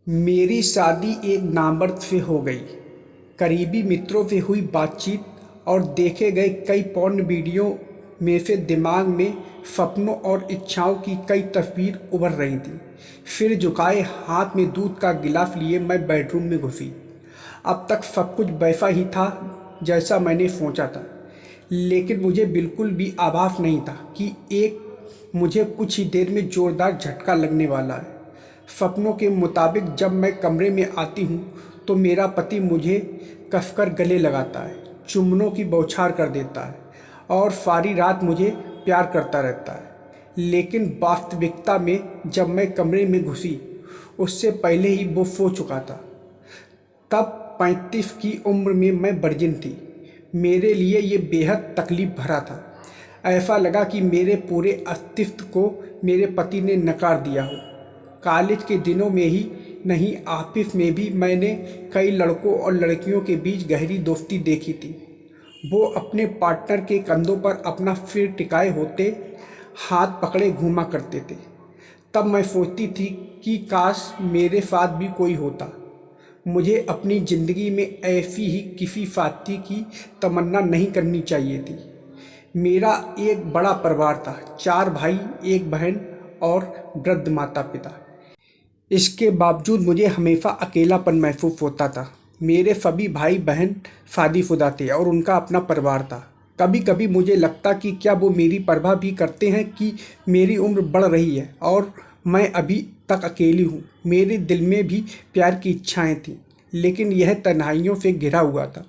मेरी शादी एक नामर्द से हो गई। करीबी मित्रों से हुई बातचीत और देखे गए कई पॉर्न वीडियो में से दिमाग में सपनों और इच्छाओं की कई तस्वीर उभर रही थी। सिर झुकाए हाथ में दूध का गिलास लिए मैं बेडरूम में घुसी। अब तक सब कुछ वैसा ही था जैसा मैंने सोचा था, लेकिन मुझे बिल्कुल भी आभास नहीं था कि मुझे कुछ ही देर में ज़ोरदार झटका लगने वाला है। सपनों के मुताबिक जब मैं कमरे में आती हूँ तो मेरा पति मुझे कसकर गले लगाता है, चुम्बनों की बौछार कर देता है और सारी रात मुझे प्यार करता रहता है। लेकिन वास्तविकता में जब मैं कमरे में घुसी उससे पहले ही वो सो चुका था। तब 35 की उम्र में मैं वर्जिन थी। मेरे लिए ये बेहद तकलीफ भरा था। ऐसा लगा कि मेरे पूरे अस्तित्व को मेरे पति ने नकार दिया हो। कॉलेज के दिनों में ही नहीं, ऑफिस में भी मैंने कई लड़कों और लड़कियों के बीच गहरी दोस्ती देखी थी। वो अपने पार्टनर के कंधों पर अपना सिर टिकाए होते, हाथ पकड़े घूमा करते थे। तब मैं सोचती थी कि काश मेरे साथ भी कोई होता। मुझे अपनी ज़िंदगी में ऐसी ही किसी साथी की तमन्ना नहीं करनी चाहिए थी। मेरा एक बड़ा परिवार था, 4 भाई, 1 बहन और वृद्ध माता पिता। इसके बावजूद मुझे हमेशा अकेलापन महसूस होता था। मेरे सभी भाई बहन शादीशुदा थे और उनका अपना परिवार था। कभी कभी मुझे लगता कि क्या वो मेरी परवाह भी करते हैं कि मेरी उम्र बढ़ रही है और मैं अभी तक अकेली हूँ। मेरे दिल में भी प्यार की इच्छाएं थीं, लेकिन यह तन्हाइयों से घिरा हुआ था।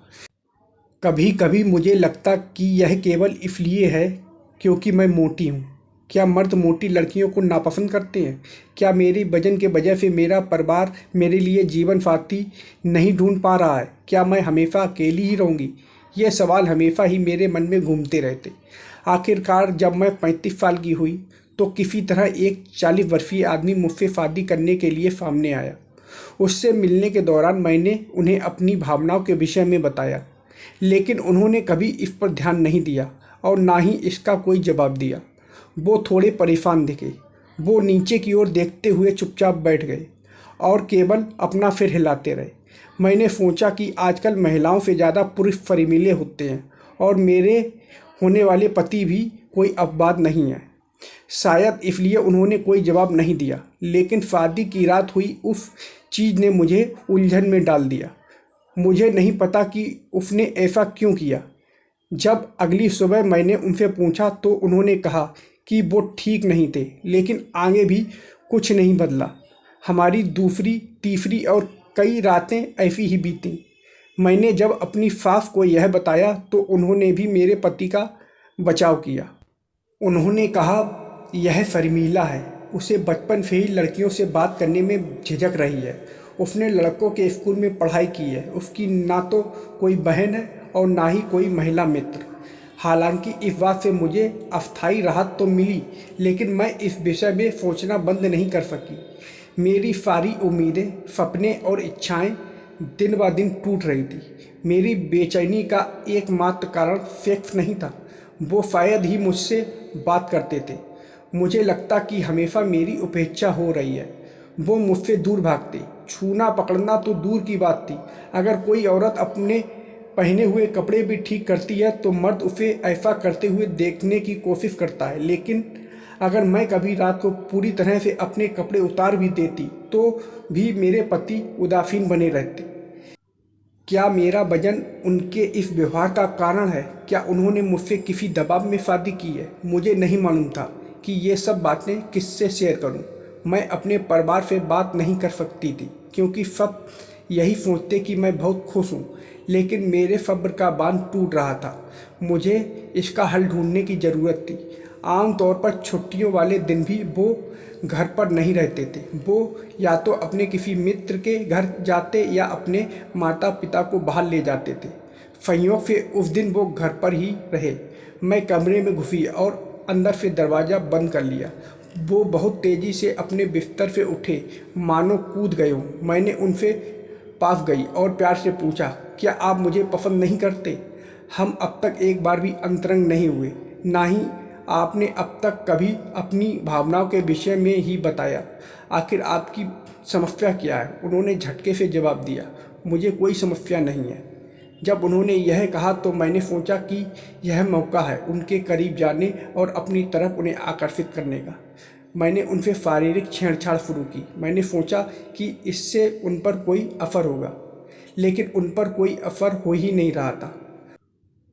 कभी कभी मुझे लगता कि यह केवल इसलिए है क्योंकि मैं मोटी हूँ। क्या मर्द मोटी लड़कियों को नापसंद करते हैं? क्या मेरी वजन के वजह से मेरा परिवार मेरे लिए जीवन साथी नहीं ढूंढ पा रहा है? क्या मैं हमेशा अकेली ही रहूँगी? ये सवाल हमेशा ही मेरे मन में घूमते रहते। आखिरकार जब मैं 35 साल की हुई तो किसी तरह एक 40 वर्षीय आदमी मुझसे शादी करने के लिए सामने आया। उससे मिलने के दौरान मैंने उन्हें अपनी भावनाओं के विषय में बताया, लेकिन उन्होंने कभी इस पर ध्यान नहीं दिया और ना ही इसका कोई जवाब दिया। वो थोड़े परेशान दिखे। वो नीचे की ओर देखते हुए चुपचाप बैठ गए और केवल अपना सिर हिलाते रहे। मैंने सोचा कि आजकल महिलाओं से ज़्यादा पुरुष शर्मीले होते हैं और मेरे होने वाले पति भी कोई अपवाद नहीं है। शायद इसलिए उन्होंने कोई जवाब नहीं दिया, लेकिन शादी की रात हुई उस चीज़ ने मुझे उलझन में डाल दिया। मुझे नहीं पता कि उसने ऐसा क्यों किया। जब अगली सुबह मैंने उनसे पूछा तो उन्होंने कहा कि वो ठीक नहीं थे, लेकिन आगे भी कुछ नहीं बदला। हमारी दूसरी, तीसरी और कई रातें ऐसी ही बीतीं। मैंने जब अपनी सास को यह बताया तो उन्होंने भी मेरे पति का बचाव किया। उन्होंने कहा, यह शर्मीला है, उसे बचपन से ही लड़कियों से बात करने में झिझक रही है। उसने लड़कों के स्कूल में पढ़ाई की है। उसकी ना तो कोई बहन है और ना ही कोई महिला मित्र। हालांकि इस बात से मुझे अस्थायी राहत तो मिली, लेकिन मैं इस विषय में सोचना बंद नहीं कर सकी। मेरी सारी उम्मीदें, सपने और इच्छाएं दिन ब दिन टूट रही थी। मेरी बेचैनी का एकमात्र कारण सेक्स नहीं था। वो शायद ही मुझसे बात करते थे। मुझे लगता कि हमेशा मेरी उपेक्षा हो रही है। वो मुझसे दूर भागते। छूना पकड़ना तो दूर की बात थी। अगर कोई औरत अपने पहने हुए कपड़े भी ठीक करती है तो मर्द उसे ऐसा करते हुए देखने की कोशिश करता है। लेकिन अगर मैं कभी रात को पूरी तरह से अपने कपड़े उतार भी देती तो भी मेरे पति उदासीन बने रहते। क्या मेरा वजन उनके इस व्यवहार का कारण है? क्या उन्होंने मुझसे किसी दबाव में शादी की है? मुझे नहीं मालूम था कि ये सब बातें किससे शेयर करूं। मैं अपने परिवार से बात नहीं कर सकती थी क्योंकि सब यही सोचते कि मैं बहुत खुश हूं, लेकिन मेरे सब्र का बांध टूट रहा था। मुझे इसका हल ढूंढने की ज़रूरत थी। आमतौर पर छुट्टियों वाले दिन भी वो घर पर नहीं रहते थे। वो या तो अपने किसी मित्र के घर जाते या अपने माता पिता को बाहर ले जाते थे। संयोग से उस दिन वो घर पर ही रहे। मैं कमरे में घुसी और अंदर से दरवाज़ा बंद कर लिया। वो बहुत तेज़ी से अपने बिस्तर से उठे, मानो कूद गए हों। मैंने उनसे पास गई और प्यार से पूछा, क्या आप मुझे पसंद नहीं करते? हम अब तक एक बार भी अंतरंग नहीं हुए, ना ही आपने अब तक कभी अपनी भावनाओं के विषय में ही बताया। आखिर आपकी समस्या क्या है? उन्होंने झटके से जवाब दिया, मुझे कोई समस्या नहीं है। जब उन्होंने यह कहा तो मैंने सोचा कि यह मौका है उनके करीब जाने और अपनी तरफ उन्हें आकर्षित करने का। मैंने उनसे शारीरिक छेड़छाड़ शुरू की। मैंने सोचा कि इससे उन पर कोई असर होगा, लेकिन उन पर कोई असर हो ही नहीं रहा था।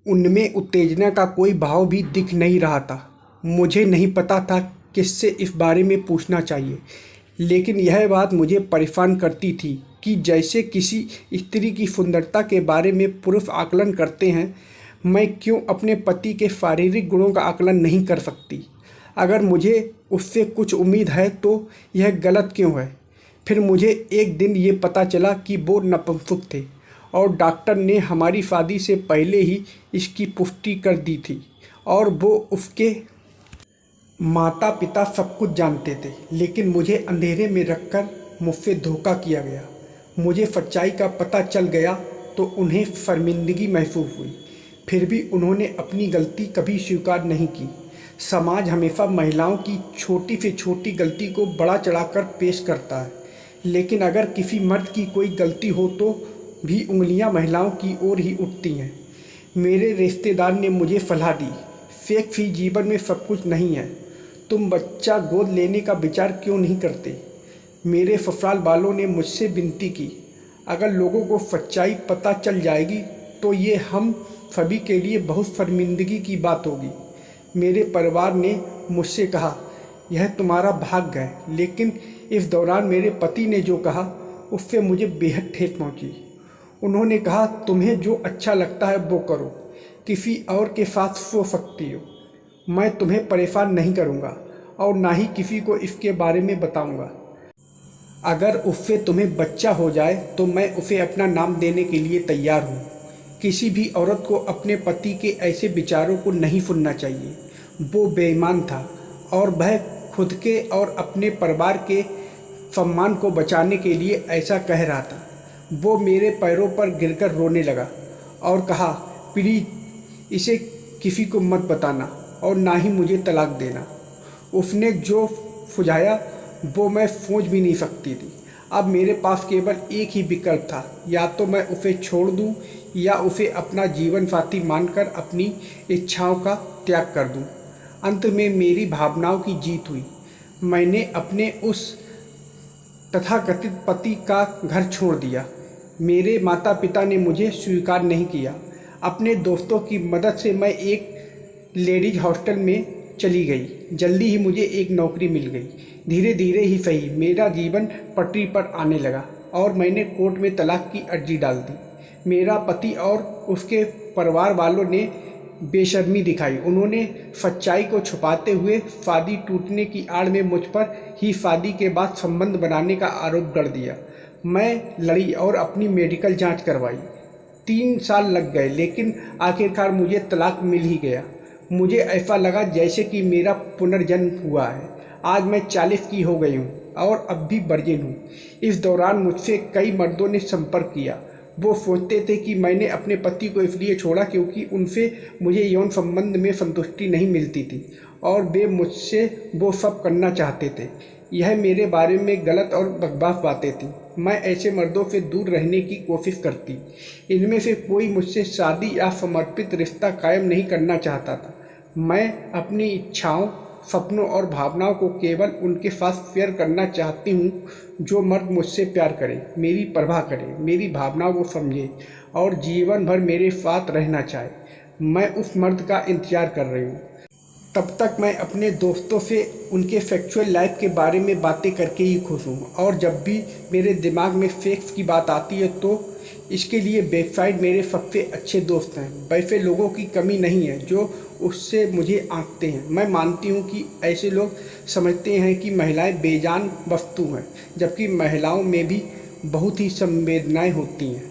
उनमें उत्तेजना का कोई भाव भी दिख नहीं रहा था। मुझे नहीं पता था किससे इस बारे में पूछना चाहिए, लेकिन यह बात मुझे परेशान करती थी कि जैसे किसी स्त्री की सुंदरता के बारे में पुरुष आकलन करते हैं, मैं क्यों अपने पति के शारीरिक गुणों का आकलन नहीं कर सकती? अगर मुझे उससे कुछ उम्मीद है तो यह गलत क्यों है? फिर मुझे एक दिन ये पता चला कि वो नपुंसक थे और डॉक्टर ने हमारी शादी से पहले ही इसकी पुष्टि कर दी थी और वो उसके माता पिता सब कुछ जानते थे, लेकिन मुझे अंधेरे में रखकर मुझसे धोखा किया गया। मुझे सच्चाई का पता चल गया तो उन्हें शर्मिंदगी महसूस हुई। फिर भी उन्होंने अपनी गलती कभी स्वीकार नहीं की। समाज हमेशा महिलाओं की छोटी से छोटी गलती को बड़ा चढ़ाकर पेश करता है, लेकिन अगर किसी मर्द की कोई गलती हो तो भी उंगलियां महिलाओं की ओर ही उठती हैं। मेरे रिश्तेदार ने मुझे सलाह दी, सेक्स ही जीवन में सब कुछ नहीं है, तुम बच्चा गोद लेने का विचार क्यों नहीं करते? मेरे ससुराल वालों ने मुझसे विनती की, अगर लोगों को सच्चाई पता चल जाएगी तो ये हम सभी के लिए बहुत शर्मिंदगी की बात होगी। मेरे परिवार ने मुझसे कहा, यह तुम्हारा भाग्य है, लेकिन इस दौरान मेरे पति ने जो कहा उससे मुझे बेहद ठेस पहुंची। उन्होंने कहा, तुम्हें जो अच्छा लगता है वो करो, किसी और के साथ सो सकती हो, मैं तुम्हें परेशान नहीं करूंगा और ना ही किसी को इसके बारे में बताऊंगा। अगर उससे तुम्हें बच्चा हो जाए तो मैं उसे अपना नाम देने के लिए तैयार हूँ। किसी भी औरत को अपने पति के ऐसे विचारों को नहीं सुनना चाहिए। वो बेईमान था और वह खुद के और अपने परिवार के सम्मान को बचाने के लिए ऐसा कह रहा था। वो मेरे पैरों पर गिरकर रोने लगा और कहा, प्लीज़ इसे किसी को मत बताना और ना ही मुझे तलाक देना। उसने जो सुझाया वो मैं सोच भी नहीं सकती थी। अब मेरे पास केवल एक ही विकल्प था, या तो मैं उसे छोड़ दूं या उसे अपना जीवन साथी मानकर अपनी इच्छाओं का त्याग कर दूं। अंत में मेरी भावनाओं की जीत हुई। मैंने अपने उस तथाकथित पति का घर छोड़ दिया। मेरे माता पिता ने मुझे स्वीकार नहीं किया। अपने दोस्तों की मदद से मैं एक लेडीज हॉस्टल में चली गई। जल्दी ही मुझे एक नौकरी मिल गई। धीरे धीरे ही सही मेरा जीवन पटरी पर आने लगा और मैंने कोर्ट में तलाक की अर्जी डाल दी। मेरा पति और उसके परिवार वालों ने बेशर्मी दिखाई। उन्होंने सच्चाई को छुपाते हुए शादी टूटने की आड़ में मुझ पर ही शादी के बाद संबंध बनाने का आरोप गढ़ दिया। मैं लड़ी और अपनी मेडिकल जांच करवाई। 3 साल लग गए, लेकिन आखिरकार मुझे तलाक मिल ही गया। मुझे ऐसा लगा जैसे कि मेरा पुनर्जन्म हुआ है। आज मैं 40 की हो गई हूँ और अब भी वर्जिन हूँ। इस दौरान मुझसे कई मर्दों ने संपर्क किया। वो सोचते थे कि मैंने अपने पति को इसलिए छोड़ा क्योंकि उनसे मुझे यौन संबंध में संतुष्टि नहीं मिलती थी और वे मुझसे वो सब करना चाहते थे। यह मेरे बारे में गलत और बकवास बातें थी। मैं ऐसे मर्दों से दूर रहने की कोशिश करती। इनमें से कोई मुझसे शादी या समर्पित रिश्ता कायम नहीं करना चाहता था। मैं अपनी इच्छाओं, सपनों और भावनाओं को केवल उनके साथ शेयर करना चाहती हूँ जो मर्द मुझसे प्यार करे, मेरी परवाह करे, मेरी भावनाओं को समझे और जीवन भर मेरे साथ रहना चाहे। मैं उस मर्द का इंतजार कर रही हूँ। तब तक मैं अपने दोस्तों से उनके सेक्सुअल लाइफ के बारे में बातें करके ही खुश हूँ और जब भी मेरे दिमाग में सेक्स की बात आती है तो इसके लिए वेबसाइट मेरे सबसे अच्छे दोस्त हैं। वैसे लोगों की कमी नहीं है जो उससे मुझे आंकते हैं। मैं मानती हूँ कि ऐसे लोग समझते हैं कि महिलाएं बेजान वस्तु हैं, जबकि महिलाओं में भी बहुत ही संवेदनाएं होती हैं।